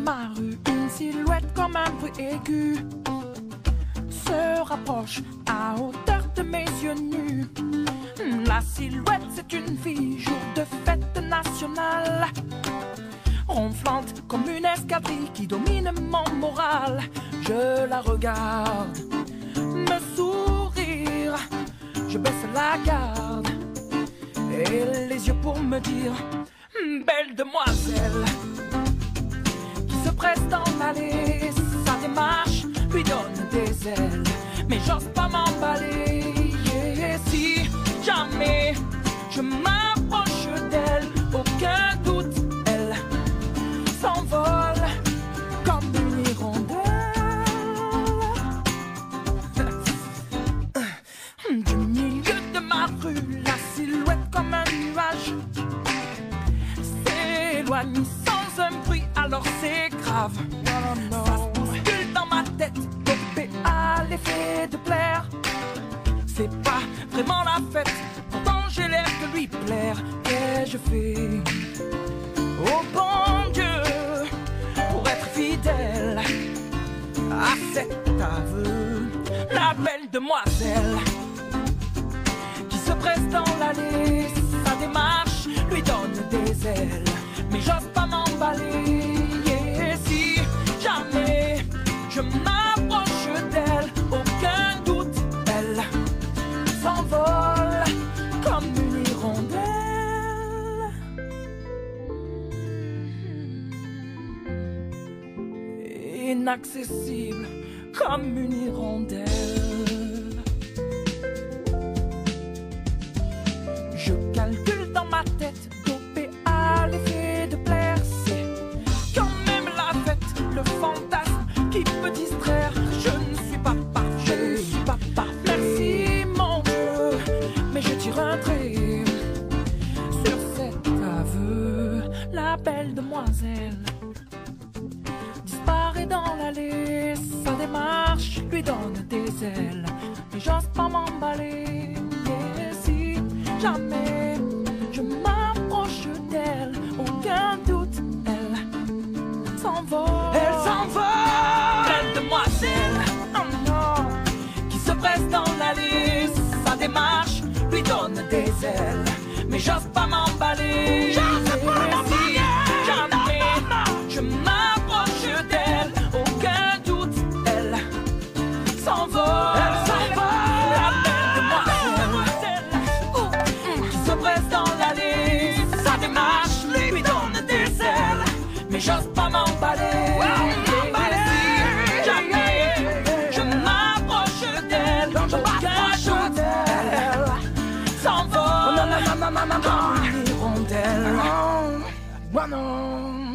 ma rue, une silhouette comme un bruit aigu se rapproche à hauteur de mes yeux nus. La silhouette, c'est une fille, jour de fête nationale, ronflante comme une escadrille qui domine mon moral. Je la regarde me sourire, je baisse la garde et les yeux pour me dire: belle demoiselle. Qui se presse dans l'allée, sa démarche lui donne des ailes, mais j'ose pas m'emballer. Et si jamais je m'approche d'elle, aucun doute, elle s'envole comme une hirondelle. Du milieu de ma rue, la silhouette comme un nuage s'éloigne sans un bruit, alors c'est grave. Ça se bouscule dans ma tête, dopé à l'effet de plaire. C'est pas vraiment la fête, pourtant j'ai l'air de lui plaire. Qu'ai-je fait, oh bon Dieu, pour être fidèle à cet aveu? La belle demoiselle qui se presse dans l'allée, sa démarche lui donne des ailes, mais j'ose pas m'emballer. Et si jamais je m'approche d'elle, aucun doute, elle s'envole comme une hirondelle. Inaccessible comme une hirondelle. Je calcule dans ma tête, dopé à l'effet de plaire. C'est quand même la fête, le fantasme qui peut distraire. Je ne suis pas parfait, je ne suis pas parfait. Merci mon Dieu, mais je tire un trait sur cet aveu. La belle demoiselle disparaît dans l'allée, sa démarche lui donne des ailes, mais j'ose pas m'emballer. Et si jamais je m'approche d'elle, aucun doute, elle s'envole. Elle s'envole, belle demoiselle, oh non, qui se presse dans l'allée, sa démarche lui donne des ailes, mais j'ose pas m'emballer. J'ose pas m'emballer. Jamais je m'approche d'elle, aucun doute, elle s'envole. Elle s'envole, la belle demoiselle qui se presse dans l'allée, sa démarche lui donne des ailes, mais j'ose pas m'emballer. Jamais je m'approche d'elle, aucun doute, elle s'envole comme une hirondelle. Oh non.